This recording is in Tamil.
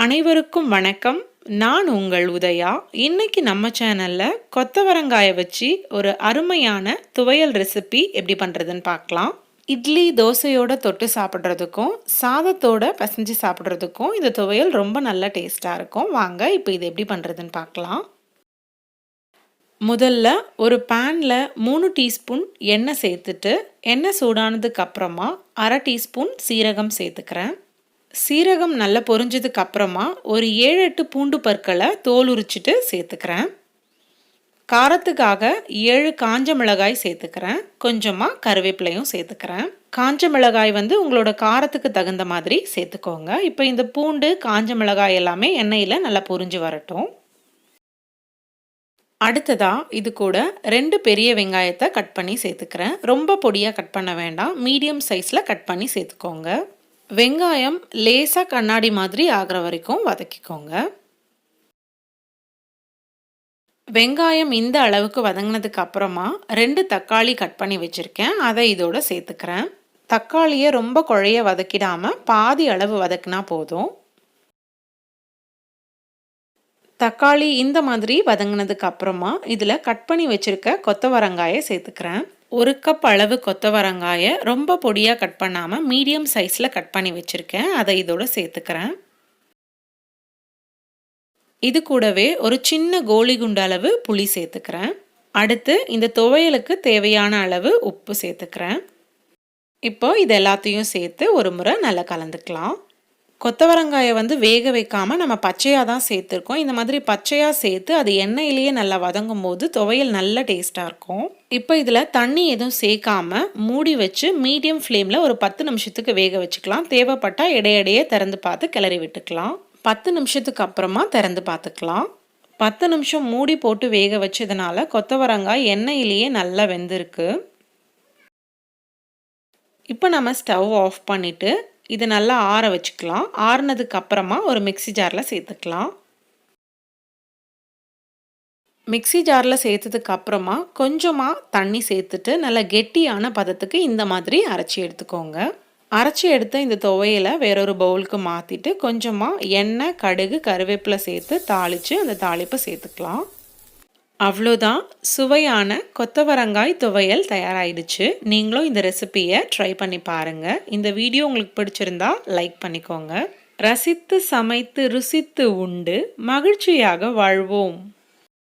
அனைவருக்கும் வணக்கம். நான் உங்கள் உதயா. இன்னைக்கு நம்ம சேனல்ல கொத்தவரங்காயை வச்சு ஒரு அருமையான துவையல் ரெசிபி எப்படி பண்றதுன்னு பார்க்கலாம். இட்லி தோசையோட தொட்டு சாப்பிட்றதுக்கும் சாதத்தோட பசஞ்சு சாப்பிட்றதுக்கும் இந்த துவையல் ரொம்ப நல்ல டேஸ்டாக இருக்கும். வாங்க இப்போ இது எப்படி பண்ணுறதுன்னு பார்க்கலாம். முதல்ல ஒரு பேனில் 3 டீஸ்பூன் எண்ணெய் சேர்த்துட்டு எண்ணெய் சூடானதுக்கு அப்புறமா 1/2 டீஸ்பூன் சீரகம் சேர்த்துக்கிறேன். சீரகம் நல்லா பொரிஞ்சதுக்கு அப்புறமா ஒரு 7-8 பூண்டு பற்களை தோல் உரிச்சிட்டு சேர்த்துக்கிறேன். காரத்துக்காக 7 காஞ்ச மிளகாய் சேர்த்துக்கிறேன். கொஞ்சமாக கருவேப்பிலையும் சேர்த்துக்கிறேன். காஞ்ச மிளகாய் உங்களோட காரத்துக்கு தகுந்த மாதிரி சேர்த்துக்கோங்க. இப்போ இந்த பூண்டு காஞ்ச மிளகாய் எல்லாமே எண்ணெயில் நல்லா பொரிஞ்சு வரட்டும். அடுத்ததா இது கூட 2 பெரிய வெங்காயத்தை கட் பண்ணி சேர்த்துக்கிறேன். ரொம்ப பொடியாக கட் பண்ண வேண்டாம், மீடியம் சைஸில் கட் பண்ணி சேர்த்துக்கோங்க. வெங்காயம் லேசாக கண்ணாடி மாதிரி ஆகிற வரைக்கும் வதக்கிக்கோங்க. வெங்காயம் இந்த அளவுக்கு வதங்கினதுக்கு அப்புறமா 2 தக்காளி கட் பண்ணி வச்சுருக்கேன், அதை இதோட சேர்த்துக்கிறேன். தக்காளியை ரொம்ப குழைய வதக்கிடாமல் பாதி அளவு வதக்கினா போதும். தக்காளி இந்த மாதிரி வதங்கினதுக்கு அப்புறமா இதில் கட் பண்ணி வச்சுருக்க கொத்தவரங்காயை சேர்த்துக்கிறேன். 1 கப் அளவு கொத்தவரங்காயை ரொம்ப பொடியாக கட் பண்ணாமல் மீடியம் சைஸில் கட் பண்ணி வச்சுருக்கேன், அதை இதோட சேர்த்துக்கிறேன். இது கூடவே ஒரு சின்ன கோலி குண்டு அளவு புளி சேர்த்துக்கிறேன். அடுத்து இந்த துவையலுக்கு தேவையான அளவு உப்பு சேர்த்துக்கிறேன். இப்போ இது எல்லாத்தையும் சேர்த்து ஒரு முறை நல்லா கலந்துக்கலாம். கொத்தவரங்காயை வேக வைக்காமல் நம்ம பச்சையாக தான் சேர்த்துருக்கோம். இந்த மாதிரி பச்சையாக சேர்த்து அது எண்ணெயிலேயே நல்லா வதங்கும் போது துவையல் நல்ல டேஸ்ட்டாக இருக்கும். இப்போ இதில் தண்ணி எதுவும் சேர்க்காம மூடி வச்சு மீடியம் ஃப்ளேமில் ஒரு 10 நிமிஷத்துக்கு வேக வச்சுக்கலாம். தேவைப்பட்டால் இடையிடையே திறந்து பார்த்து கிளறி விட்டுக்கலாம். 10 நிமிஷத்துக்கு அப்புறமா திறந்து பார்த்துக்கலாம். 10 நிமிஷம் மூடி போட்டு வேக வச்சதுனால கொத்தவரங்காய் எண்ணெயிலேயே நல்லா வெந்திருக்கு. இப்போ நம்ம ஸ்டவ் ஆஃப் பண்ணிவிட்டு இது நல்லா ஆற வச்சுக்கலாம். ஆறுனதுக்கு அப்புறமா ஒரு மிக்ஸி ஜாரில் சேர்த்துக்கலாம். மிக்ஸி ஜாரில் சேர்த்ததுக்கு அப்புறமா கொஞ்சமாக தண்ணி சேர்த்துட்டு நல்லா கெட்டியான பதத்துக்கு இந்த மாதிரி அரைச்சி எடுத்துக்கோங்க. அரைச்சி எடுத்த இந்த துவையலை வேறொரு பவுலுக்கு மாற்றிட்டு கொஞ்சமாக எண்ணெய், கடுகு, கருவேப்பிலை சேர்த்து தாளித்து அந்த தாளிப்பை சேர்த்துக்கலாம். அவ்வளோதான், சுவையான கொத்தவரங்காய் துவையல் தயாராகிடுச்சு. நீங்களும் இந்த ரெசிபியை ட்ரை பண்ணி பாருங்கள். இந்த வீடியோ உங்களுக்கு பிடிச்சிருந்தா லைக் பண்ணிக்கோங்க. ரசித்து சமைத்து ருசித்து உண்டு மகிழ்ச்சியாக வாழ்வோம்.